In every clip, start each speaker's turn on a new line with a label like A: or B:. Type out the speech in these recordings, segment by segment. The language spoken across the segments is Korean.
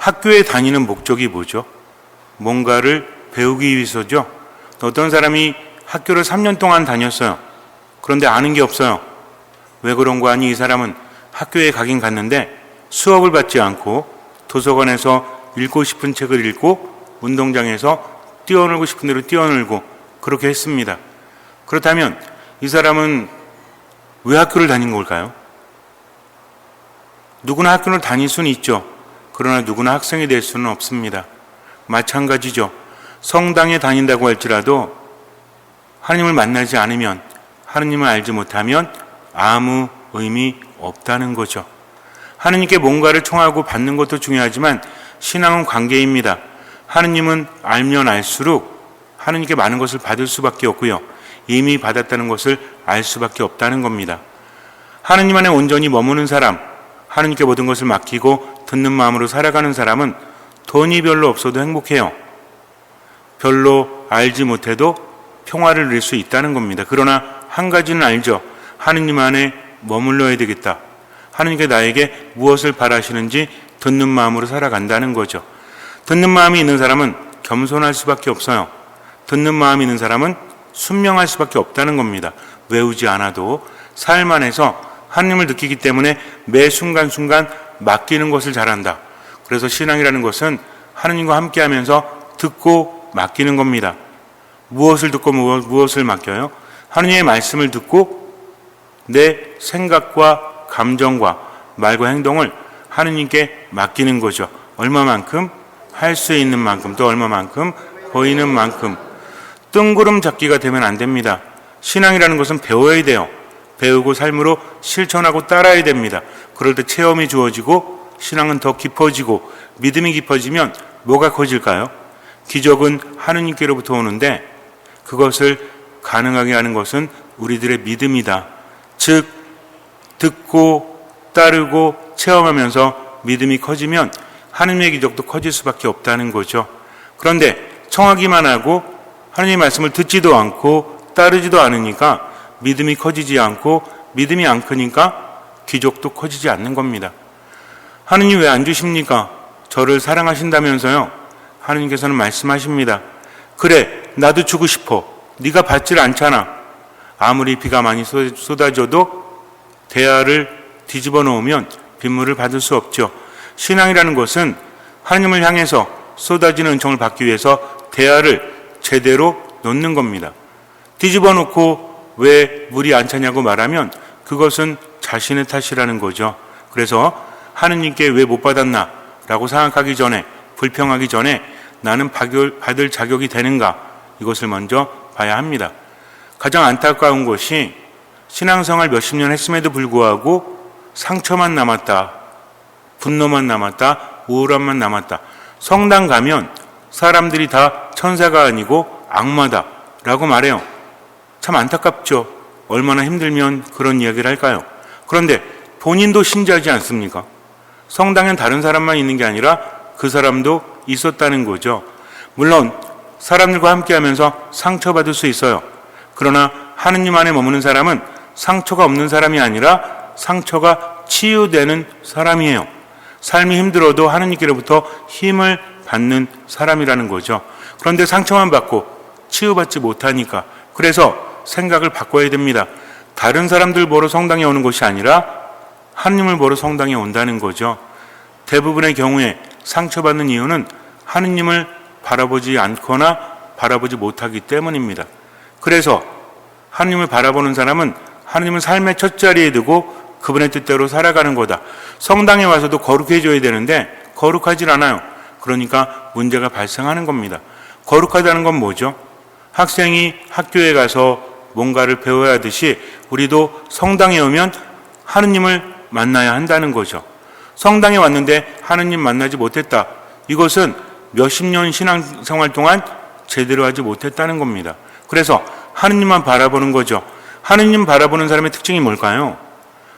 A: 학교에 다니는 목적이 뭐죠? 뭔가를 배우기 위해서죠. 어떤 사람이 학교를 3년 동안 다녔어요. 그런데 아는 게 없어요. 왜 그런 거 아니? 이 사람은 학교에 가긴 갔는데 수업을 받지 않고 도서관에서 읽고 싶은 책을 읽고 운동장에서 뛰어놀고 싶은 대로 뛰어놀고 그렇게 했습니다. 그렇다면 이 사람은 왜 학교를 다닌 걸까요? 누구나 학교를 다닐 수는 있죠. 그러나 누구나 학생이 될 수는 없습니다. 마찬가지죠. 성당에 다닌다고 할지라도 하나님을 만나지 않으면, 하나님을 알지 못하면 아무 의미 없다는 거죠. 하나님께 뭔가를 청하고 받는 것도 중요하지만 신앙은 관계입니다. 하나님은 알면 알수록 하나님께 많은 것을 받을 수밖에 없고요. 이미 받았다는 것을 알 수밖에 없다는 겁니다. 하나님 안에 온전히 머무는 사람, 하나님께 모든 것을 맡기고 듣는 마음으로 살아가는 사람은 돈이 별로 없어도 행복해요. 별로 알지 못해도 평화를 누릴 수 있다는 겁니다. 그러나 한 가지는 알죠. 하나님 안에 머물러야 되겠다. 하나님께 나에게 무엇을 바라시는지 듣는 마음으로 살아간다는 거죠. 듣는 마음이 있는 사람은 겸손할 수밖에 없어요. 듣는 마음이 있는 사람은 순명할 수밖에 없다는 겁니다. 외우지 않아도 삶 안에서 하나님을 느끼기 때문에 매 순간순간 맡기는 것을 잘한다. 그래서 신앙이라는 것은 하나님과 함께하면서 듣고 맡기는 겁니다. 무엇을 듣고 무엇을 맡겨요? 하나님의 말씀을 듣고 내 생각과 감정과 말과 행동을 하나님께 맡기는 거죠. 얼마만큼? 할 수 있는 만큼, 또 얼마만큼? 보이는 만큼. 뜬구름 잡기가 되면 안 됩니다. 신앙이라는 것은 배워야 돼요. 배우고 삶으로 실천하고 따라야 됩니다. 그럴 때 체험이 주어지고 신앙은 더 깊어지고 믿음이 깊어지면 뭐가 커질까요? 기적은 하느님께로부터 오는데 그것을 가능하게 하는 것은 우리들의 믿음이다. 즉 듣고 따르고 체험하면서 믿음이 커지면 하느님의 기적도 커질 수밖에 없다는 거죠. 그런데 청하기만 하고 하느님의 말씀을 듣지도 않고 따르지도 않으니까 믿음이 커지지 않고 믿음이 안 크니까 기적도 커지지 않는 겁니다. 하느님 왜 안 주십니까? 저를 사랑하신다면서요. 하느님께서는 말씀하십니다. 그래, 나도 주고 싶어. 네가 받질 않잖아. 아무리 비가 많이 쏟아져도 대야를 뒤집어 놓으면 빗물을 받을 수 없죠. 신앙이라는 것은 하나님을 향해서 쏟아지는 은총을 받기 위해서 대야를 제대로 놓는 겁니다. 뒤집어 놓고 왜 물이 안 차냐고 말하면 그것은 자신의 탓이라는 거죠. 그래서 하느님께 왜 못 받았나 라고 생각하기 전에, 불평하기 전에 나는 받을 자격이 되는가, 이것을 먼저 봐야 합니다. 가장 안타까운 것이 신앙생활 몇십 년 했음에도 불구하고 상처만 남았다, 분노만 남았다, 우울함만 남았다. 성당 가면 사람들이 다 천사가 아니고 악마다 라고 말해요. 참 안타깝죠. 얼마나 힘들면 그런 이야기를 할까요? 그런데 본인도 신자지 않습니까? 성당엔 다른 사람만 있는 게 아니라 그 사람도 있었다는 거죠. 물론 사람들과 함께하면서 상처받을 수 있어요. 그러나 하느님 안에 머무는 사람은 상처가 없는 사람이 아니라 상처가 치유되는 사람이에요. 삶이 힘들어도 하느님께로부터 힘을 받는 사람이라는 거죠. 그런데 상처만 받고 치유받지 못하니까, 그래서 생각을 바꿔야 됩니다. 다른 사람들 보러 성당에 오는 것이 아니라 하느님을 보러 성당에 온다는 거죠. 대부분의 경우에 상처받는 이유는 하느님을 바라보지 않거나 바라보지 못하기 때문입니다. 그래서 하느님을 바라보는 사람은 하느님을 삶의 첫 자리에 두고 그분의 뜻대로 살아가는 거다. 성당에 와서도 거룩해져야 되는데 거룩하질 않아요. 그러니까 문제가 발생하는 겁니다. 거룩하다는 건 뭐죠? 학생이 학교에 가서 뭔가를 배워야 하듯이 우리도 성당에 오면 하느님을 만나야 한다는 거죠. 성당에 왔는데 하느님 만나지 못했다. 이것은 몇십 년 신앙생활 동안 제대로 하지 못했다는 겁니다. 그래서 하느님만 바라보는 거죠. 하느님 바라보는 사람의 특징이 뭘까요?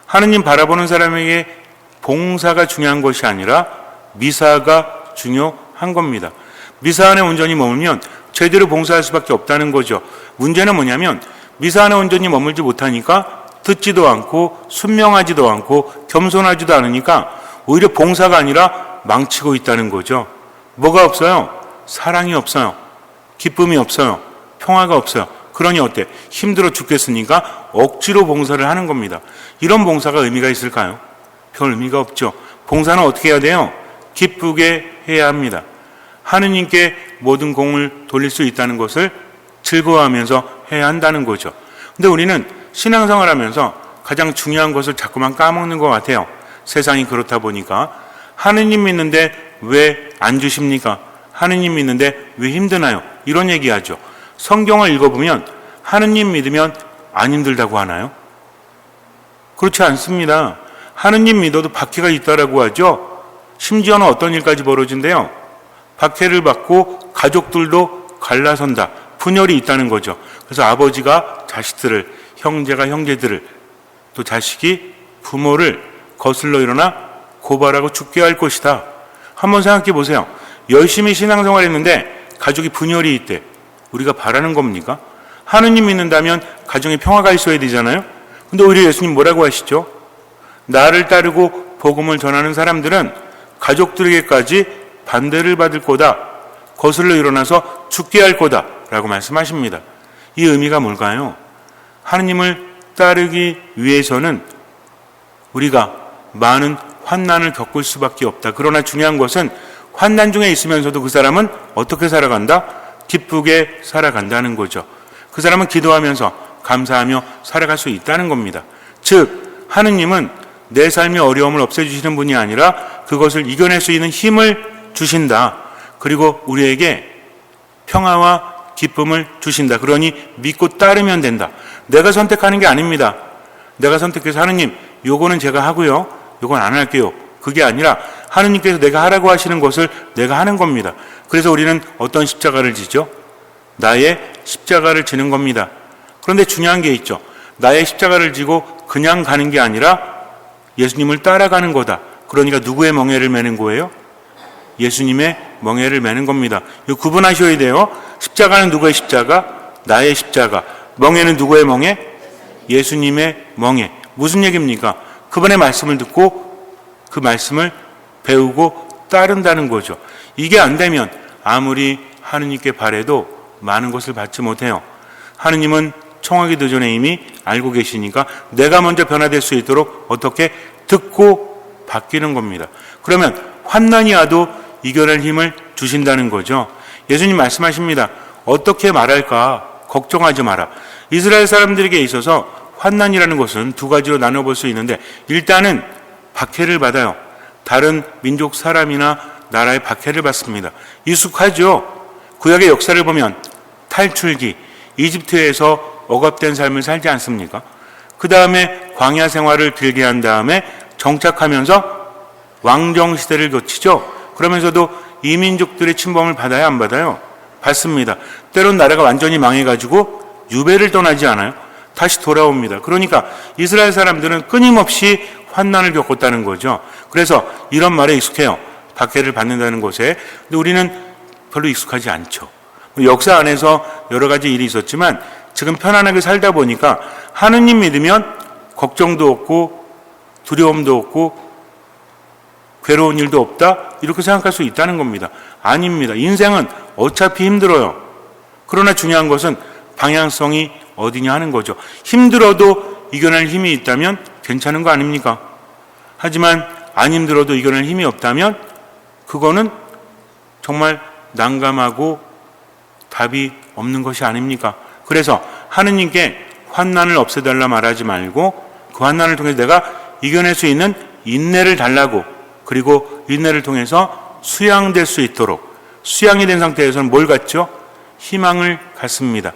A: 하느님 바라보는 사람에게 봉사가 중요한 것이 아니라 미사가 중요한 겁니다. 미사 안에 온전히 머물면 제대로 봉사할 수밖에 없다는 거죠. 문제는 뭐냐면 미사 안에 온전히 머물지 못하니까 듣지도 않고 순명하지도 않고 겸손하지도 않으니까 오히려 봉사가 아니라 망치고 있다는 거죠. 뭐가 없어요? 사랑이 없어요. 기쁨이 없어요. 평화가 없어요. 그러니 어때? 힘들어 죽겠으니까 억지로 봉사를 하는 겁니다. 이런 봉사가 의미가 있을까요? 별 의미가 없죠. 봉사는 어떻게 해야 돼요? 기쁘게 해야 합니다. 하느님께 모든 공을 돌릴 수 있다는 것을 즐거워하면서 해야 한다는 거죠. 근데 우리는 신앙생활 하면서 가장 중요한 것을 자꾸만 까먹는 것 같아요. 세상이 그렇다 보니까. 하느님 믿는데 왜 안 주십니까? 하느님 믿는데 왜 힘드나요? 이런 얘기하죠. 성경을 읽어보면 하느님 믿으면 안 힘들다고 하나요? 그렇지 않습니다. 하느님 믿어도 박해가 있다라고 하죠. 심지어는 어떤 일까지 벌어진대요. 박해를 받고 가족들도 갈라선다. 분열이 있다는 거죠. 그래서 아버지가 자식들을, 형제가 형제들을, 또 자식이 부모를 거슬러 일어나 고발하고 죽게 할 것이다. 한번 생각해 보세요. 열심히 신앙생활 했는데 가족이 분열이 있대. 우리가 바라는 겁니까? 하느님 믿는다면 가정에 평화가 있어야 되잖아요. 근데 오히려 예수님 뭐라고 하시죠? 나를 따르고 복음을 전하는 사람들은 가족들에게까지 반대를 받을 거다. 거슬러 일어나서 죽게 할 거다. 라고 말씀하십니다. 이 의미가 뭘까요? 하느님을 따르기 위해서는 우리가 많은 환난을 겪을 수밖에 없다. 그러나 중요한 것은 환난 중에 있으면서도 그 사람은 어떻게 살아간다? 기쁘게 살아간다는 거죠. 그 사람은 기도하면서 감사하며 살아갈 수 있다는 겁니다. 즉 하느님은 내 삶의 어려움을 없애주시는 분이 아니라 그것을 이겨낼 수 있는 힘을 주신다. 그리고 우리에게 평화와 기쁨을 주신다. 그러니 믿고 따르면 된다. 내가 선택하는 게 아닙니다. 내가 선택해서 하느님 요거는 제가 하고요, 요건 안 할게요. 그게 아니라 하느님께서 내가 하라고 하시는 것을 내가 하는 겁니다. 그래서 우리는 어떤 십자가를 지죠? 나의 십자가를 지는 겁니다. 그런데 중요한 게 있죠. 나의 십자가를 지고 그냥 가는 게 아니라 예수님을 따라가는 거다. 그러니까 누구의 멍에를 매는 거예요? 예수님의 멍에를 매는 겁니다. 이거 구분하셔야 돼요. 십자가는 누구의 십자가? 나의 십자가. 멍에는 누구의 멍에? 예수님의 멍에. 무슨 얘기입니까? 그분의 말씀을 듣고 그 말씀을 배우고 따른다는 거죠. 이게 안 되면 아무리 하느님께 바래도 많은 것을 받지 못해요. 하느님은 청하기도 전에 이미 알고 계시니까 내가 먼저 변화될 수 있도록 어떻게 듣고 바뀌는 겁니다. 그러면 환난이 와도 이겨낼 힘을 주신다는 거죠. 예수님 말씀하십니다. 어떻게 말할까? 걱정하지 마라. 이스라엘 사람들에게 있어서 환난이라는 것은 두 가지로 나눠볼 수 있는데 일단은 박해를 받아요. 다른 민족 사람이나 나라의 박해를 받습니다. 익숙하죠? 구약의 역사를 보면 탈출기, 이집트에서 억압된 삶을 살지 않습니까? 그 다음에 광야 생활을 길게 한 다음에 정착하면서 왕정 시대를 거치죠. 그러면서도 이민족들의 침범을 받아야 안 받아요? 받습니다. 때론 나라가 완전히 망해가지고 유배를 떠나지 않아요? 다시 돌아옵니다. 그러니까 이스라엘 사람들은 끊임없이 환난을 겪었다는 거죠. 그래서 이런 말에 익숙해요. 박해를 받는다는 것에. 근데 우리는 별로 익숙하지 않죠. 역사 안에서 여러 가지 일이 있었지만 지금 편안하게 살다 보니까 하느님 믿으면 걱정도 없고 두려움도 없고 괴로운 일도 없다 이렇게 생각할 수 있다는 겁니다. 아닙니다. 인생은 어차피 힘들어요. 그러나 중요한 것은 방향성이 어디냐 하는 거죠. 힘들어도 이겨낼 힘이 있다면 괜찮은 거 아닙니까? 하지만 안 힘들어도 이겨낼 힘이 없다면 그거는 정말 난감하고 답이 없는 것이 아닙니까? 그래서 하느님께 환난을 없애달라 말하지 말고 그 환난을 통해서 내가 이겨낼 수 있는 인내를 달라고, 그리고 인내를 통해서 수양될 수 있도록, 수양이 된 상태에서는 뭘 갖죠? 희망을 갖습니다.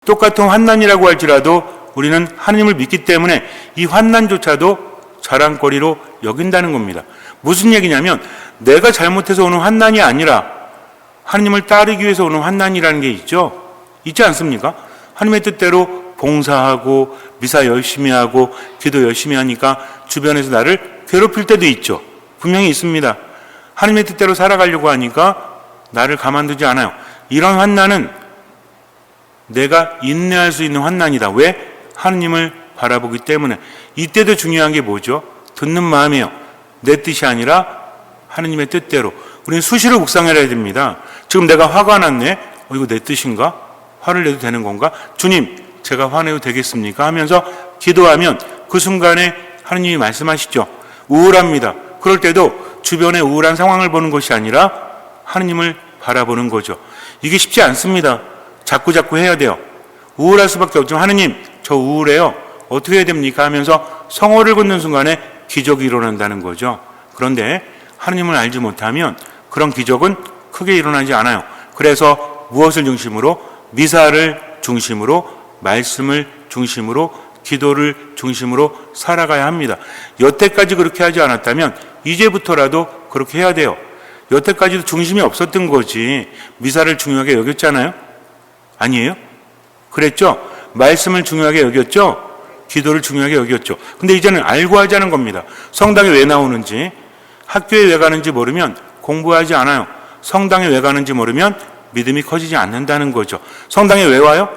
A: 똑같은 환난이라고 할지라도 우리는 하느님을 믿기 때문에 이 환난조차도 자랑거리로 여긴다는 겁니다. 무슨 얘기냐면 내가 잘못해서 오는 환난이 아니라 하느님을 따르기 위해서 오는 환난이라는 게 있죠. 있지 않습니까? 하느님의 뜻대로 봉사하고 미사 열심히 하고 기도 열심히 하니까 주변에서 나를 괴롭힐 때도 있죠. 분명히 있습니다. 하느님의 뜻대로 살아가려고 하니까 나를 가만두지 않아요. 이런 환난은 내가 인내할 수 있는 환난이다. 왜? 하느님을 바라보기 때문에. 이때도 중요한 게 뭐죠? 듣는 마음이에요. 내 뜻이 아니라 하느님의 뜻대로 우리는 수시로 묵상해야 됩니다. 지금 내가 화가 났네? 이거 내 뜻인가? 화를 내도 되는 건가? 주님, 제가 화내도 되겠습니까? 하면서 기도하면 그 순간에 하느님이 말씀하시죠. 우울합니다. 그럴 때도 주변의 우울한 상황을 보는 것이 아니라 하느님을 바라보는 거죠. 이게 쉽지 않습니다. 자꾸 해야 돼요. 우울할 수밖에 없지만 하느님, 저 우울해요. 어떻게 해야 됩니까? 하면서 성호를 걷는 순간에 기적이 일어난다는 거죠. 그런데 하느님을 알지 못하면 그런 기적은 크게 일어나지 않아요. 그래서 무엇을 중심으로? 미사를 중심으로, 말씀을 중심으로, 기도를 중심으로 살아가야 합니다. 여태까지 그렇게 하지 않았다면 이제부터라도 그렇게 해야 돼요. 여태까지도 중심이 없었던 거지. 미사를 중요하게 여겼잖아요? 아니에요? 그랬죠? 말씀을 중요하게 여겼죠? 기도를 중요하게 여겼죠. 근데 이제는 알고 하자는 겁니다. 성당에 왜 나오는지, 학교에 왜 가는지 모르면 공부하지 않아요. 성당에 왜 가는지 모르면 믿음이 커지지 않는다는 거죠. 성당에 왜 와요?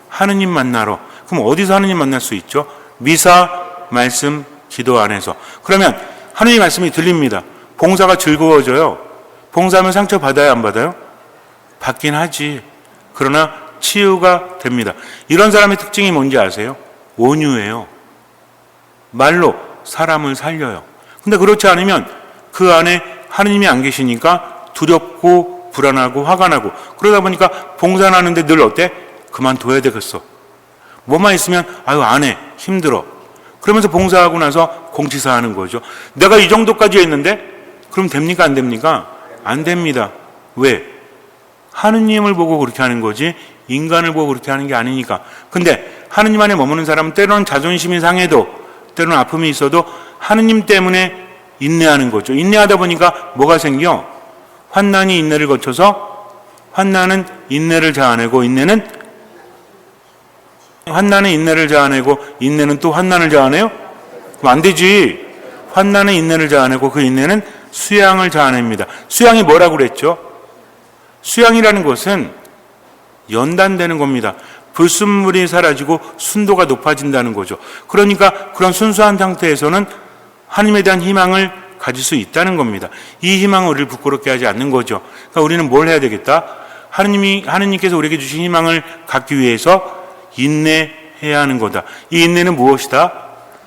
A: 하느님 만나러. 그럼 어디서 하느님 만날 수 있죠? 미사, 말씀, 기도 안에서. 그러면 하느님 말씀이 들립니다. 봉사가 즐거워져요. 봉사하면 상처 받아요, 안 받아요? 받긴 하지. 그러나 치유가 됩니다. 이런 사람의 특징이 뭔지 아세요? 온유해요. 말로 사람을 살려요. 근데 그렇지 않으면 그 안에 하느님이 안 계시니까 두렵고 불안하고 화가 나고, 그러다 보니까 봉사는 하는데 늘 어때? 그만둬야 되겠어. 뭐만 있으면 아유 안 해, 힘들어. 그러면서 봉사하고 나서 공치사 하는 거죠. 내가 이 정도까지 했는데 그럼 됩니까 안 됩니까? 안 됩니다. 왜? 하느님을 보고 그렇게 하는 거지 인간을 보고 그렇게 하는 게 아니니까. 근데 하느님 안에 머무는 사람은 때로는 자존심이 상해도, 때로는 아픔이 있어도 하느님 때문에 인내하는 거죠. 인내하다 보니까 뭐가 생겨? 환난이 인내를 거쳐서, 환난은 인내를 자아내고, 환난은 인내를 자아내고, 인내는 또 환난을 자아내요? 그럼 안 되지. 환난은 인내를 자아내고 그 인내는 수양을 자아냅니다. 수양이 뭐라고 그랬죠? 수양이라는 것은 연단되는 겁니다. 불순물이 사라지고 순도가 높아진다는 거죠. 그러니까 그런 순수한 상태에서는 하나님에 대한 희망을 가질 수 있다는 겁니다. 이 희망은 우리를 부끄럽게 하지 않는 거죠. 그러니까 우리는 뭘 해야 되겠다? 하느님께서 우리에게 주신 희망을 갖기 위해서 인내해야 하는 거다. 이 인내는 무엇이다?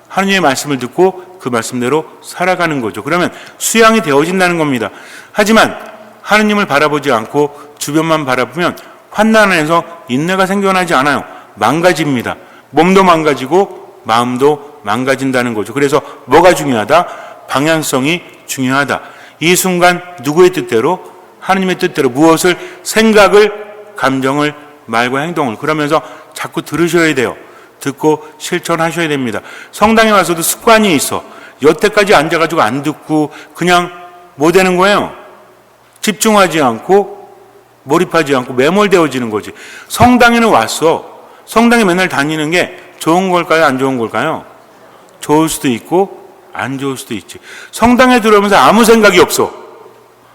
A: 하느님의 말씀을 듣고 그 말씀대로 살아가는 거죠. 그러면 수양이 되어진다는 겁니다. 하지만 하느님을 바라보지 않고 주변만 바라보면 환난 안에서 인내가 생겨나지 않아요. 망가집니다. 몸도 망가지고 마음도 망가진다는 거죠. 그래서 뭐가 중요하다? 방향성이 중요하다. 이 순간 누구의 뜻대로? 하느님의 뜻대로 무엇을, 생각을, 감정을, 말과 행동을, 그러면서 자꾸 들으셔야 돼요. 듣고 실천하셔야 됩니다. 성당에 와서도 습관이 있어. 여태까지 앉아가지고 안 듣고 그냥 뭐 되는 거예요? 집중하지 않고 몰입하지 않고 매몰되어지는 거지. 성당에는 왔어. 성당에 맨날 다니는 게 좋은 걸까요? 안 좋은 걸까요? 좋을 수도 있고 안 좋을 수도 있지. 성당에 들어오면서 아무 생각이 없어.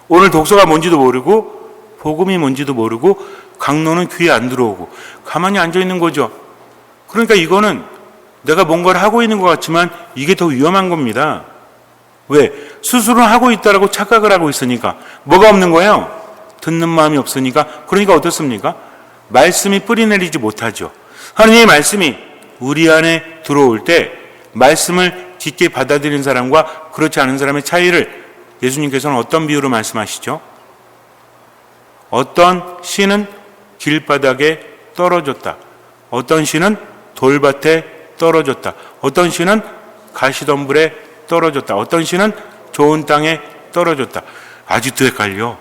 A: 오늘 독서가 뭔지도 모르고 복음이 뭔지도 모르고 강론은 귀에 안 들어오고 가만히 앉아있는 거죠. 그러니까 이거는 내가 뭔가를 하고 있는 것 같지만 이게 더 위험한 겁니다. 왜? 스스로 하고 있다라고 착각을 하고 있으니까. 뭐가 없는 거예요? 듣는 마음이 없으니까. 그러니까 어떻습니까? 말씀이 뿌리내리지 못하죠. 하느님의 말씀이 우리 안에 들어올 때 말씀을 깊게 받아들이는 사람과 그렇지 않은 사람의 차이를 예수님께서는 어떤 비유로 말씀하시죠? 어떤 씨는 길바닥에 떨어졌다. 어떤 씨는 돌밭에 떨어졌다. 어떤 씨는 가시덤불에 떨어졌다. 어떤 씨는 좋은 땅에 떨어졌다. 아직도 헷갈려.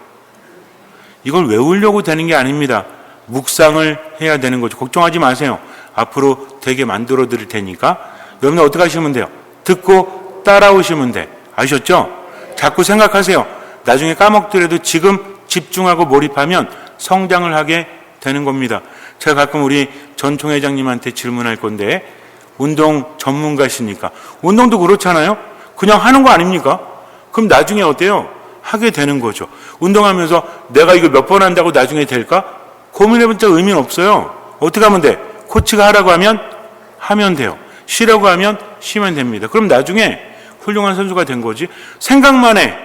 A: 이걸 외우려고 되는 게 아닙니다. 묵상을 해야 되는 거죠. 걱정하지 마세요. 앞으로 되게 만들어 드릴 테니까. 여러분들 어떻게 하시면 돼요? 듣고 따라오시면 돼. 아셨죠? 자꾸 생각하세요. 나중에 까먹더라도 지금 집중하고 몰입하면 성장을 하게 되는 겁니다. 제가 가끔 우리 전 총회장님한테 질문할 건데, 운동 전문가시니까. 운동도 그렇잖아요? 그냥 하는 거 아닙니까? 그럼 나중에 어때요? 하게 되는 거죠. 운동하면서 내가 이거 몇 번 한다고 나중에 될까? 고민해본 적 의미는 없어요. 어떻게 하면 돼? 코치가 하라고 하면 돼요. 쉬라고 하면 쉬면 됩니다. 그럼 나중에 훌륭한 선수가 된 거지. 생각만 해.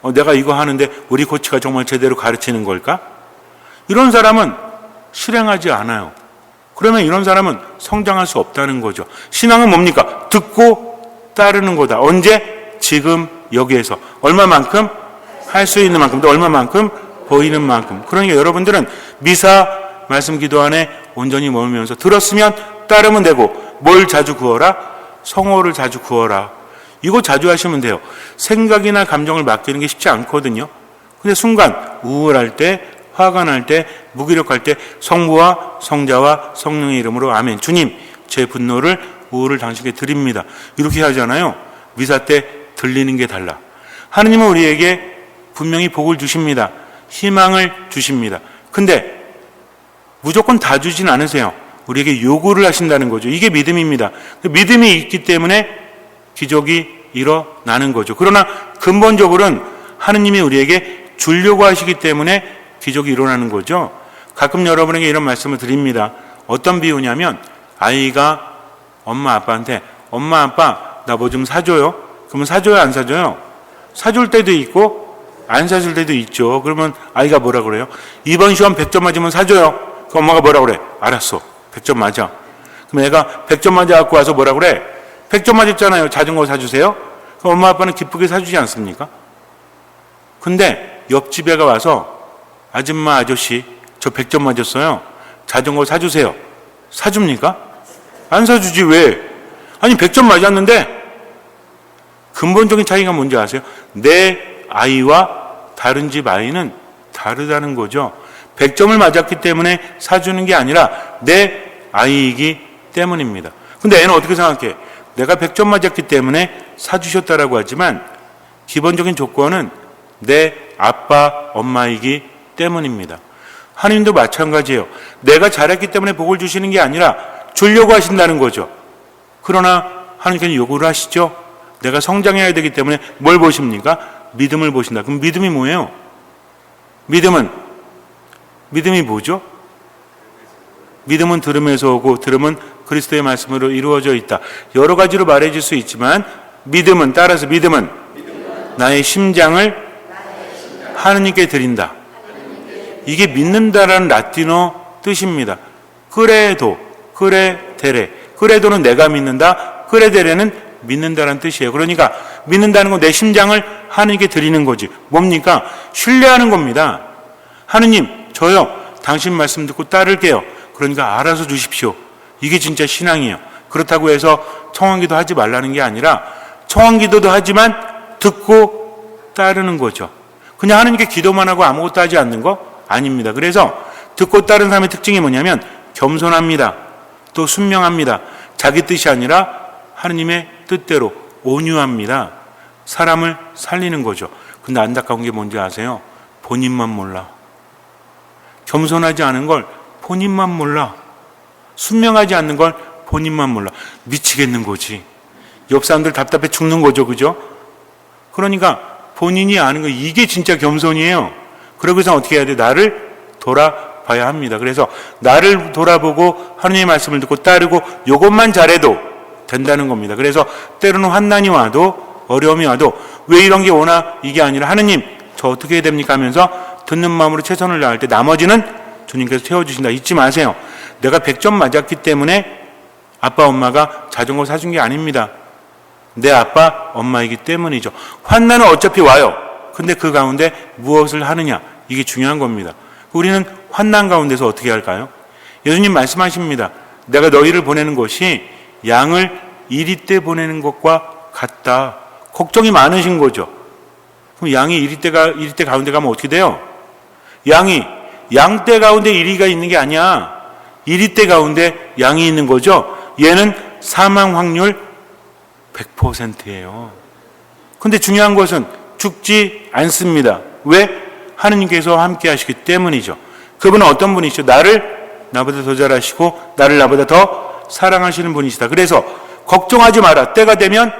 A: 내가 이거 하는데 우리 코치가 정말 제대로 가르치는 걸까? 이런 사람은 실행하지 않아요. 그러면 이런 사람은 성장할 수 없다는 거죠. 신앙은 뭡니까? 듣고 따르는 거다. 언제? 지금 여기에서. 얼마만큼? 할 수 있는 만큼, 또 얼마만큼? 보이는 만큼. 그러니까 여러분들은 미사 말씀 기도 안에 온전히 머물면서 들었으면 따르면 되고, 뭘 자주 구어라? 성호를 자주 구어라. 이거 자주 하시면 돼요. 생각이나 감정을 맡기는 게 쉽지 않거든요. 근데 순간 우울할 때, 화가 날 때, 무기력할 때 성부와 성자와 성령의 이름으로 아멘. 주님, 제 분노를, 우울을 당신께 드립니다. 이렇게 하잖아요. 미사 때 들리는 게 달라. 하느님은 우리에게 분명히 복을 주십니다. 희망을 주십니다. 근데 무조건 다 주진 않으세요. 우리에게 요구를 하신다는 거죠. 이게 믿음입니다. 믿음이 있기 때문에 기적이 일어나는 거죠. 그러나 근본적으로는 하느님이 우리에게 주려고 하시기 때문에 기적이 일어나는 거죠. 가끔 여러분에게 이런 말씀을 드립니다. 어떤 비유냐면 아이가 엄마 아빠한테 엄마 아빠 나 뭐 좀 사줘요? 그러면 사줘요 안 사줘요? 사줄 때도 있고 안 사줄 때도 있죠. 그러면 아이가 뭐라 그래요? 이번 시험 100점 맞으면 사줘요. 그럼 엄마가 뭐라 그래? 알았어. 100점 맞아. 그럼 애가 100점 맞아 갖고 와서 뭐라 그래? 100점 맞았잖아요. 자전거 사주세요. 그럼 엄마 아빠는 기쁘게 사주지 않습니까? 근데 옆집 애가 와서 아줌마 아저씨 저 100점 맞았어요. 자전거 사주세요. 사줍니까? 안 사주지. 왜? 아니 100점 맞았는데 근본적인 차이가 뭔지 아세요? 내 아이와 다른 집 아이는 다르다는 거죠. 100점을 맞았기 때문에 사주는 게 아니라 내 아이이기 때문입니다. 근데 애는 어떻게 생각해? 내가 100점 맞았기 때문에 사주셨다라고 하지만 기본적인 조건은 내 아빠, 엄마이기 때문입니다. 하나님도 마찬가지예요. 내가 잘했기 때문에 복을 주시는 게 아니라 주려고 하신다는 거죠. 그러나 하나님께는 요구를 하시죠. 내가 성장해야 되기 때문에 뭘 보십니까? 믿음을 보신다. 그럼 믿음이 뭐예요? 믿음이 뭐죠? 믿음은 들음에서 오고 들음은 그리스도의 말씀으로 이루어져 있다. 여러 가지로 말해줄 수 있지만 믿음은 나의 심장을 하느님께 드린다. 이게 믿는다라는 라틴어 뜻입니다. 그레도는 내가 믿는다. 그레데레는 믿는다라는 뜻이에요. 그러니까 믿는다는 건 내 심장을 하느님께 드리는 거지. 뭡니까? 신뢰하는 겁니다. 하느님, 저요 당신 말씀 듣고 따를게요. 그러니까 알아서 주십시오. 이게 진짜 신앙이에요. 그렇다고 해서 청원기도 하지 말라는 게 아니라 청원기도도 하지만 듣고 따르는 거죠. 그냥 하느님께 기도만 하고 아무것도 하지 않는 거 아닙니다. 그래서 듣고 따르는 사람의 특징이 뭐냐면 겸손합니다. 또 순명합니다. 자기 뜻이 아니라 하느님의 뜻대로 온유합니다. 사람을 살리는 거죠. 근데 안타까운 게 뭔지 아세요? 본인만 몰라. 겸손하지 않은 걸 본인만 몰라. 순명하지 않는 걸 본인만 몰라. 미치겠는 거지. 옆 사람들 답답해 죽는 거죠. 그죠? 그러니까 본인이 아는 거, 이게 진짜 겸손이에요. 그러고서 어떻게 해야 돼? 나를 돌아봐야 합니다. 그래서 나를 돌아보고 하느님의 말씀을 듣고 따르고 이것만 잘해도 된다는 겁니다. 그래서 때로는 환난이 와도 어려움이 와도 왜 이런 게 오나 이게 아니라 하느님 저 어떻게 해야 됩니까 하면서 듣는 마음으로 최선을 다할 때 나머지는 주님께서 채워주신다. 잊지 마세요. 내가 100점 맞았기 때문에 아빠 엄마가 자전거 사준 게 아닙니다. 내 아빠 엄마이기 때문이죠. 환난은 어차피 와요. 근데 그 가운데 무엇을 하느냐, 이게 중요한 겁니다. 우리는 환난 가운데서 어떻게 할까요? 예수님 말씀하십니다. 내가 너희를 보내는 것이 양을 이리 때 보내는 것과 같다. 걱정이 많으신 거죠. 그럼 양이 이리 때 가운데 가면 어떻게 돼요? 양이 양떼 가운데 이리가 있는 게 아니야. 이리 때 가운데 양이 있는 거죠. 얘는 사망 확률 100%예요. 근데 중요한 것은 죽지 않습니다. 왜? 하느님께서 함께 하시기 때문이죠. 그분은 어떤 분이시죠? 나보다 더 잘하시고 나를 나보다 더 사랑하시는 분이시다. 그래서 걱정하지 마라. 때가 되면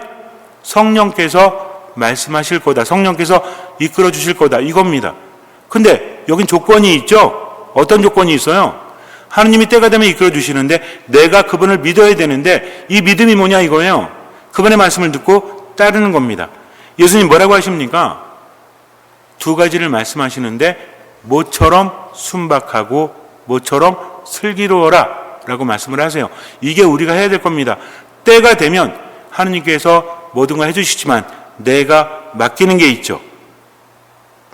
A: 성령께서 말씀하실 거다. 성령께서 이끌어 주실 거다. 이겁니다. 근데 여긴 조건이 있죠? 어떤 조건이 있어요? 하느님이 때가 되면 이끌어 주시는데 내가 그분을 믿어야 되는데 이 믿음이 뭐냐 이거예요. 그분의 말씀을 듣고 따르는 겁니다. 예수님 뭐라고 하십니까? 두 가지를 말씀하시는데 모처럼 순박하고 모처럼 슬기로워라 라고 말씀을 하세요. 이게 우리가 해야 될 겁니다. 때가 되면 하느님께서 모든 걸 해주시지만 내가 맡기는 게 있죠.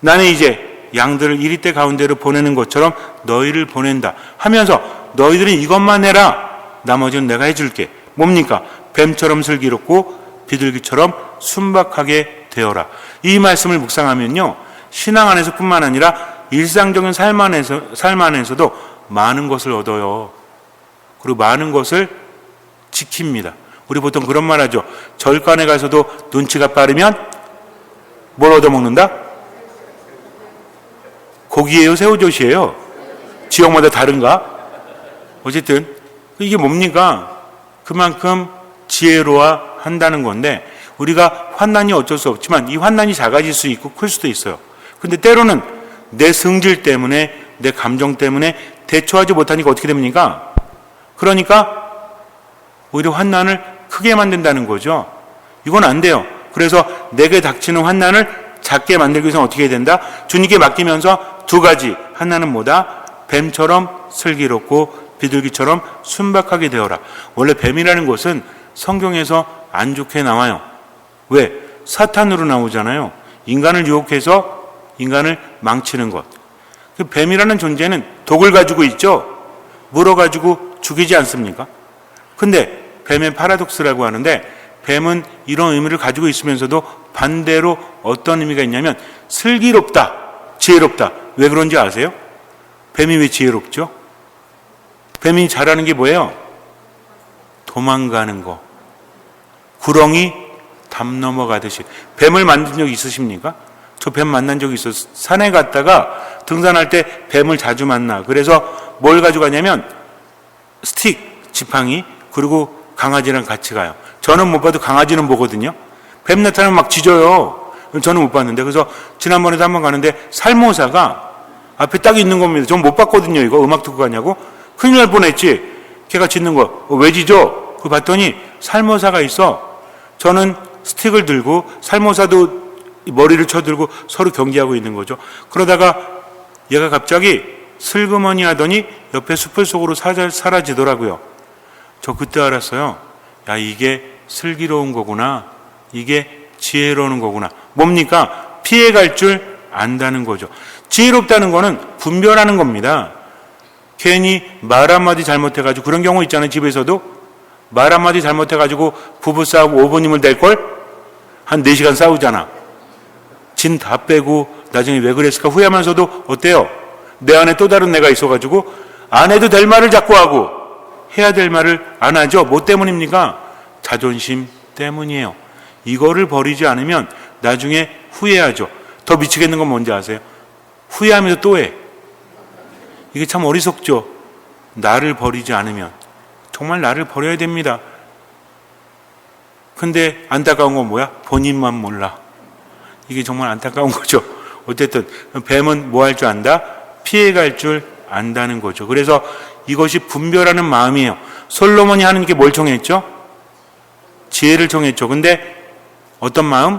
A: 나는 이제 양들을 이리떼 가운데로 보내는 것처럼 너희를 보낸다 하면서 너희들은 이것만 해라. 나머지는 내가 해줄게. 뭡니까? 뱀처럼 슬기롭고 비둘기처럼 순박하게 되어라. 이 말씀을 묵상하면요, 신앙 안에서 뿐만 아니라 일상적인 삶 안에서도 많은 것을 얻어요. 그리고 많은 것을 지킵니다. 우리 보통 그런 말 하죠. 절간에 가서도 눈치가 빠르면 뭘 얻어먹는다? 고기예요? 새우젓이에요? 지역마다 다른가? 어쨌든 이게 뭡니까? 그만큼 지혜로워 한다는 건데, 우리가 환난이 어쩔 수 없지만 이 환난이 작아질 수 있고 클 수도 있어요. 근데 때로는 내 성질 때문에, 내 감정 때문에 대처하지 못하니까 어떻게 됩니까? 그러니까 오히려 환난을 크게 만든다는 거죠. 이건 안 돼요. 그래서 내게 닥치는 환난을 작게 만들기 위해서는 어떻게 해야 된다? 주님께 맡기면서 두 가지. 하나는 뭐다? 뱀처럼 슬기롭고 비둘기처럼 순박하게 되어라. 원래 뱀이라는 것은 성경에서 안 좋게 나와요. 왜? 사탄으로 나오잖아요. 인간을 유혹해서 인간을 망치는 것. 그 뱀이라는 존재는 독을 가지고 있죠. 물어가지고 죽이지 않습니까? 근데 뱀의 파라독스라고 하는데, 뱀은 이런 의미를 가지고 있으면서도 반대로 어떤 의미가 있냐면 슬기롭다, 지혜롭다. 왜 그런지 아세요? 뱀이 왜 지혜롭죠? 뱀이 잘하는 게 뭐예요? 도망가는 거. 구렁이 담 넘어가듯이. 뱀을 만든 적 있으십니까? 저 뱀 만난 적이 있어요. 산에 갔다가 등산할 때 뱀을 자주 만나. 그래서 뭘 가져가냐면 스틱, 지팡이, 그리고 강아지랑 같이 가요. 저는 못 봐도 강아지는 보거든요. 뱀 나타나면 막 짖어요. 저는 못 봤는데. 그래서 지난번에도 한번 가는데 살모사가 앞에 딱 있는 겁니다. 전 못 봤거든요. 이거 음악 듣고 가냐고. 큰일 날 뻔했지. 걔가 짖는 거. 왜 짖어? 그거 봤더니 살모사가 있어. 저는 스틱을 들고 살모사도 머리를 쳐들고 서로 경기하고 있는 거죠. 그러다가 얘가 갑자기 슬그머니 하더니 옆에 숲을 속으로 사라지더라고요. 저 그때 알았어요. 야, 이게 슬기로운 거구나. 이게 지혜로운 거구나. 뭡니까? 피해갈 줄 안다는 거죠. 지혜롭다는 거는 분별하는 겁니다. 괜히 말 한마디 잘못해가지고, 그런 경우 있잖아요. 집에서도 말 한마디 잘못해가지고 부부싸움 5분이면 될걸? 한 4시간 싸우잖아. 진 다 빼고 나중에 왜 그랬을까 후회하면서도 어때요? 내 안에 또 다른 내가 있어가지고 안 해도 될 말을 자꾸 하고 해야 될 말을 안 하죠. 뭐 때문입니까? 자존심 때문이에요. 이거를 버리지 않으면 나중에 후회하죠. 더 미치겠는 건 뭔지 아세요? 후회하면서 또 해. 이게 참 어리석죠. 나를 버리지 않으면. 정말 나를 버려야 됩니다. 근데 안타까운 건 뭐야? 본인만 몰라. 이게 정말 안타까운 거죠. 어쨌든 뱀은 뭐 할 줄 안다? 피해갈 줄 안다는 거죠. 그래서 이것이 분별하는 마음이에요. 솔로몬이 하나님께 뭘 청했죠? 지혜를 청했죠. 근데 어떤 마음?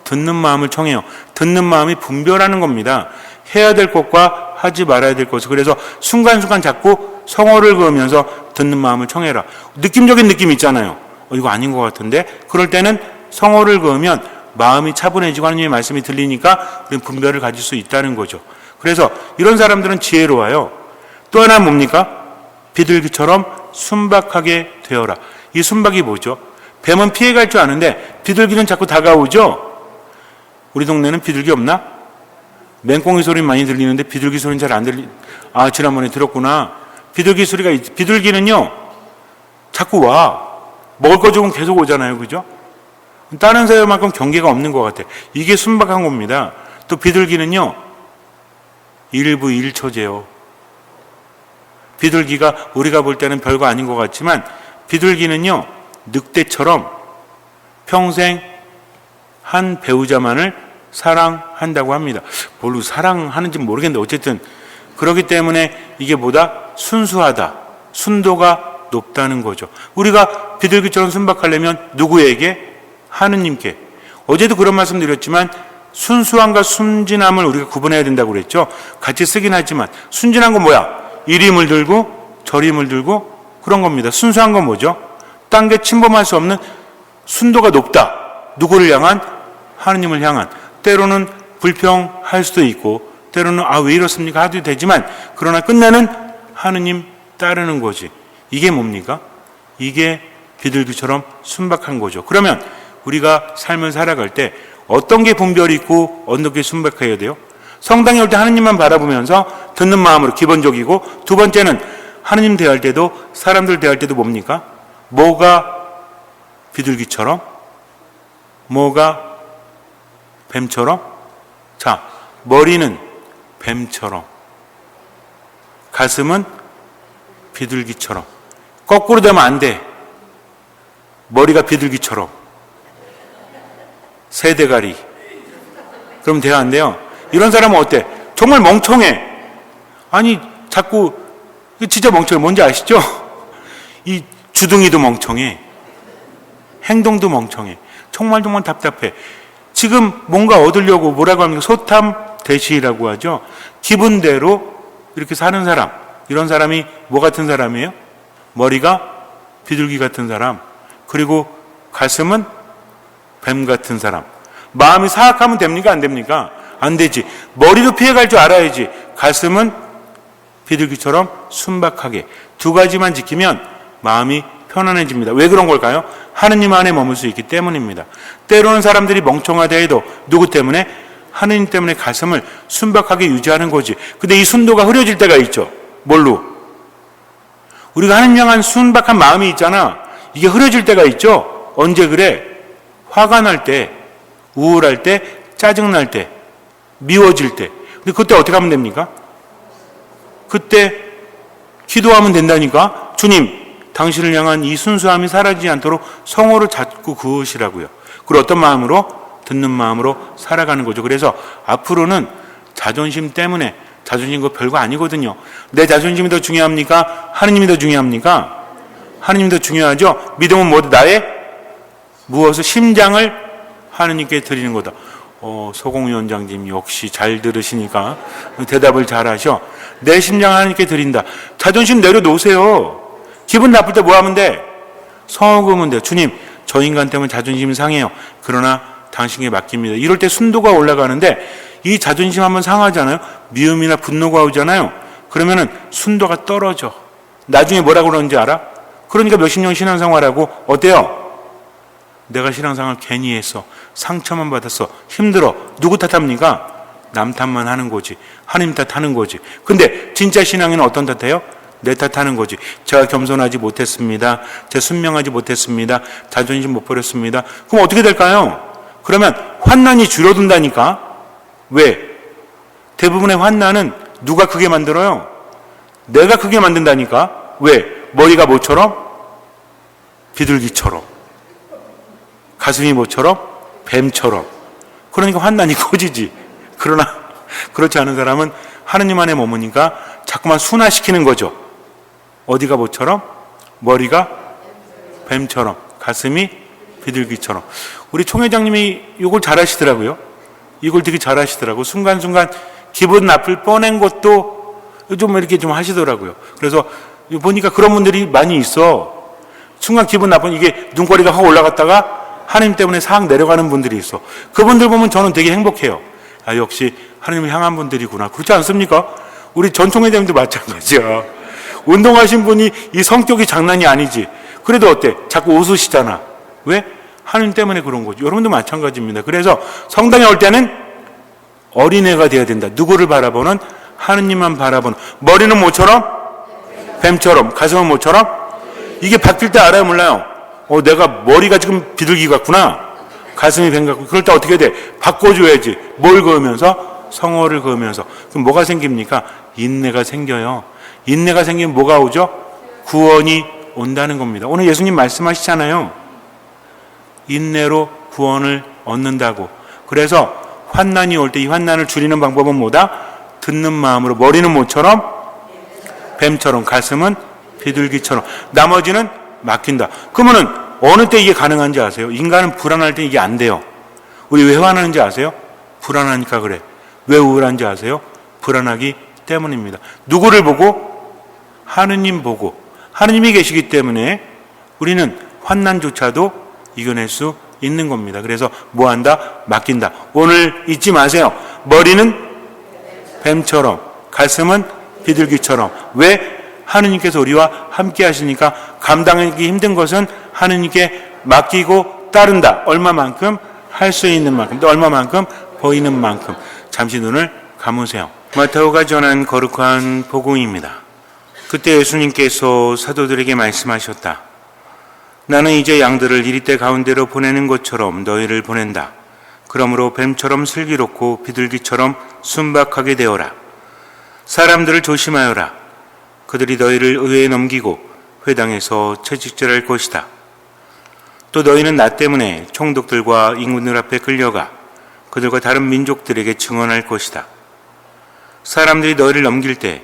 A: 듣는 마음을 청해요. 듣는 마음이 분별하는 겁니다. 해야 될 것과 하지 말아야 될 것을. 그래서 순간순간 자꾸 성호를 그으면서 듣는 마음을 청해라. 느낌적인 느낌 있잖아요. 이거 아닌 것 같은데? 그럴 때는 성호를 그으면 마음이 차분해지고 하나님의 말씀이 들리니까 우리는 분별을 가질 수 있다는 거죠. 그래서 이런 사람들은 지혜로워요. 또 하나 뭡니까? 비둘기처럼 순박하게 되어라. 이 순박이 뭐죠? 뱀은 피해갈 줄 아는데 비둘기는 자꾸 다가오죠? 우리 동네는 비둘기 없나? 맹꽁이 소리 많이 들리는데 비둘기 소리는 잘 안 아, 지난번에 들었구나. 비둘기 소리가 비둘기는요 자꾸 와. 먹을 거 주면 계속 오잖아요. 그죠? 다른 새만큼 경계가 없는 것 같아요. 이게 순박한 겁니다. 또 비둘기는요 일부 일처제요. 비둘기가 우리가 볼 때는 별거 아닌 것 같지만 비둘기는요 늑대처럼 평생 한 배우자만을 사랑한다고 합니다. 뭘로 사랑하는지 모르겠는데 어쨌든 그렇기 때문에 이게 뭐다? 순수하다. 순도가 높다는 거죠. 우리가 비둘기처럼 순박하려면 누구에게? 하느님께. 어제도 그런 말씀 드렸지만 순수함과 순진함을 우리가 구분해야 된다고 그랬죠. 같이 쓰긴 하지만 순진한 건 뭐야? 이리 물들고 저리 물들고 그런 겁니다. 순수한 건 뭐죠? 딴 게 침범할 수 없는 순도가 높다. 누구를 향한? 하느님을 향한. 때로는 불평할 수도 있고 때로는 왜 이렇습니까? 하도 되지만 그러나 끝내는 하느님 따르는 거지. 이게 뭡니까? 이게 비둘기처럼 순박한 거죠. 그러면 우리가 삶을 살아갈 때 어떤 게 분별이 있고 어떤 게 순박해야 돼요? 성당에 올 때 하느님만 바라보면서 듣는 마음으로 기본적이고, 두 번째는 하느님 대할 때도 사람들 대할 때도 뭡니까? 뭐가 비둘기처럼? 뭐가 뱀처럼? 자, 머리는 뱀처럼, 가슴은 비둘기처럼. 거꾸로 되면 안 돼. 머리가 비둘기처럼 새 대가리. 그럼 돼야 안 돼요. 이런 사람은 어때? 정말 멍청해. 아니 자꾸 진짜 멍청해. 뭔지 아시죠? 이 주둥이도 멍청해. 행동도 멍청해. 정말 답답해. 지금 뭔가 얻으려고 뭐라고 합니까? 소탐대시라고 하죠. 기분대로 이렇게 사는 사람. 이런 사람이 뭐 같은 사람이에요? 머리가 비둘기 같은 사람, 그리고 가슴은 뱀 같은 사람. 마음이 사악하면 됩니까? 안 됩니까? 안 되지. 머리도 피해갈 줄 알아야지. 가슴은 비둘기처럼 순박하게. 두 가지만 지키면 마음이 편안해집니다. 왜 그런 걸까요? 하느님 안에 머물 수 있기 때문입니다. 때로는 사람들이 멍청하다 해도 누구 때문에? 하느님 때문에 가슴을 순박하게 유지하는 거지. 근데 이 순도가 흐려질 때가 있죠. 뭘로? 우리가 하느님 향한 순박한 마음이 있잖아. 이게 흐려질 때가 있죠. 언제 그래? 화가 날 때, 우울할 때, 짜증날 때, 미워질 때. 근데 그때 어떻게 하면 됩니까? 그때 기도하면 된다니까. 주님, 당신을 향한 이 순수함이 사라지지 않도록 성호를 자꾸 그으시라고요. 그리고 어떤 마음으로? 듣는 마음으로 살아가는 거죠. 그래서 앞으로는 자존심 때문에, 자존심 거 별거 아니거든요. 내 자존심이 더 중요합니까? 하느님이 더 중요합니까? 하느님이 더 중요하죠. 믿음은 뭐든 나의 무엇을? 심장을 하느님께 드리는 거다. 소공위원장님 역시 잘 들으시니까 대답을 잘 하셔. 내 심장을 하느님께 드린다. 자존심 내려놓으세요. 기분 나쁠 때 뭐 하면 돼? 성호금은 돼. 주님, 저 인간 때문에 자존심이 상해요. 그러나 당신에게 맡깁니다. 이럴 때 순도가 올라가는데, 이 자존심 한번 상하잖아요. 미움이나 분노가 오잖아요. 그러면은 순도가 떨어져. 나중에 뭐라고 그러는지 알아? 그러니까 몇십 년 신앙생활하고 어때요? 내가 신앙생활 괜히 했어. 상처만 받았어. 힘들어. 누구 탓합니까? 남 탓만 하는 거지. 하나님 탓하는 거지. 근데 진짜 신앙인은 어떤 탓해요? 내 탓하는 거지. 제가 겸손하지 못했습니다. 제가 순명하지 못했습니다. 자존심 못 버렸습니다. 그럼 어떻게 될까요? 그러면 환난이 줄어든다니까. 왜? 대부분의 환난은 누가 크게 만들어요? 내가 크게 만든다니까. 왜? 머리가 뭐처럼? 비둘기처럼. 가슴이 뭐처럼? 뱀처럼. 그러니까 환난이 커지지. 그러나 그렇지 않은 사람은 하느님 안에 머무니까 자꾸만 순화시키는 거죠. 어디가 뭐처럼? 머리가 뱀처럼, 가슴이 비둘기처럼. 우리 총회장님이 이걸 잘하시더라고요. 이걸 되게 잘하시더라고요. 순간순간 기분 나쁠 뻔한 것도 좀 이렇게 좀 하시더라고요. 그래서 보니까 그런 분들이 많이 있어. 순간 기분 나쁜, 이게 눈꼬리가 확 올라갔다가 하나님 때문에 싹 내려가는 분들이 있어. 그분들 보면 저는 되게 행복해요. 역시 하나님을 향한 분들이구나. 그렇지 않습니까? 우리 전총회장님도 마찬가지야. 운동하신 분이 이 성격이 장난이 아니지. 그래도 어때? 자꾸 웃으시잖아. 왜? 하나님 때문에 그런 거죠. 여러분도 마찬가지입니다. 그래서 성당에 올 때는 어린애가 돼야 된다. 누구를 바라보는? 하느님만 바라보는. 머리는 뭐처럼? 뱀처럼. 가슴은 뭐처럼? 이게 바뀔 때 알아요, 몰라요? 내가 머리가 지금 비둘기 같구나. 가슴이 뱀 같고. 그럴 때 어떻게 돼? 바꿔줘야지. 뭘 그으면서? 성호를 그으면서. 그럼 뭐가 생깁니까? 인내가 생겨요. 인내가 생기면 뭐가 오죠? 구원이 온다는 겁니다. 오늘 예수님 말씀하시잖아요. 인내로 구원을 얻는다고. 그래서 환난이 올 때 이 환난을 줄이는 방법은 뭐다? 듣는 마음으로. 머리는 뭐처럼? 뱀처럼. 가슴은 비둘기처럼. 나머지는 맡긴다. 그러면은 어느 때 이게 가능한지 아세요? 인간은 불안할 때 이게 안 돼요. 우리 왜 화나는지 아세요? 불안하니까 그래. 왜 우울한지 아세요? 불안하기 때문입니다. 누구를 보고? 하느님 보고. 하느님이 계시기 때문에 우리는 환난조차도 이겨낼 수 있는 겁니다. 그래서 뭐 한다? 맡긴다. 오늘 잊지 마세요. 머리는 뱀처럼, 가슴은 비둘기처럼. 왜? 하느님께서 우리와 함께 하시니까 감당하기 힘든 것은 하느님께 맡기고 따른다. 얼마만큼? 할 수 있는 만큼, 또 얼마만큼? 보이는 만큼. 잠시 눈을 감으세요. 마태오가 전한 거룩한 복음입니다. 그때 예수님께서 사도들에게 말씀하셨다. 나는 이제 양들을 이리떼 가운데로 보내는 것처럼 너희를 보낸다. 그러므로 뱀처럼 슬기롭고 비둘기처럼 순박하게 되어라. 사람들을 조심하여라. 그들이 너희를 의회에 넘기고 회당에서 채찍질할 것이다. 또 너희는 나 때문에 총독들과 임금들 앞에 끌려가 그들과 다른 민족들에게 증언할 것이다. 사람들이 너희를 넘길 때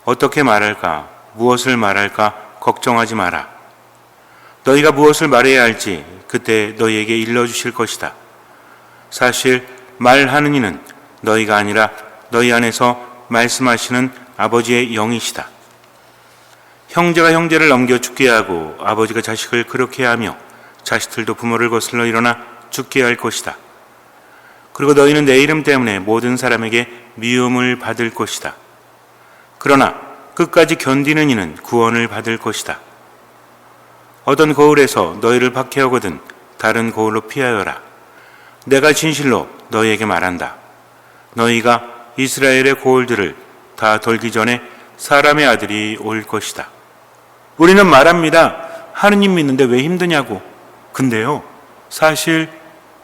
A: 어떻게 말할까, 무엇을 말할까 걱정하지 마라. 너희가 무엇을 말해야 할지 그때 너희에게 일러주실 것이다. 사실 말하는 이는 너희가 아니라 너희 안에서 말씀하시는 아버지의 영이시다. 형제가 형제를 넘겨 죽게 하고 아버지가 자식을 그렇게 하며 자식들도 부모를 거슬러 일어나 죽게 할 것이다. 그리고 너희는 내 이름 때문에 모든 사람에게 미움을 받을 것이다. 그러나 끝까지 견디는 이는 구원을 받을 것이다. 어떤 거울에서 너희를 박해하거든 다른 거울로 피하여라. 내가 진실로 너희에게 말한다. 너희가 이스라엘의 거울들을 다 돌기 전에 사람의 아들이 올 것이다. 우리는 말합니다. 하느님 믿는데 왜 힘드냐고. 근데요, 사실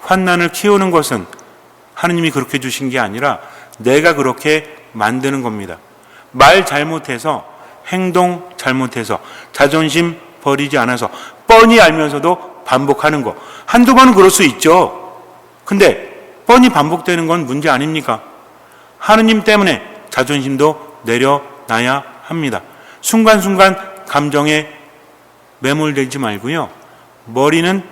A: 환난을 키우는 것은 하느님이 그렇게 주신 게 아니라 내가 그렇게 만드는 겁니다. 말 잘못해서, 행동 잘못해서, 자존심 버리지 않아서 뻔히 알면서도 반복하는 거. 한두 번은 그럴 수 있죠. 근데 뻔히 반복되는 건 문제 아닙니까? 하느님 때문에 자존심도 내려놔야 합니다. 순간순간 감정에 매몰되지 말고요. 머리는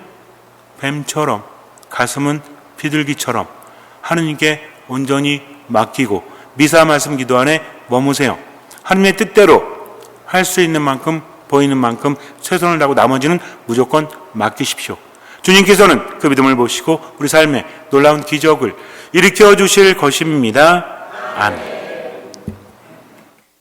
A: 뱀처럼, 가슴은 비둘기처럼 하느님께 온전히 맡기고 미사 말씀 기도 안에 머무세요. 하느님의 뜻대로 할 수 있는 만큼, 보이는 만큼 최선을 다하고 나머지는 무조건 맡기십시오. 주님께서는 그 믿음을 보시고 우리 삶에 놀라운 기적을 일으켜 주실 것입니다. 아멘.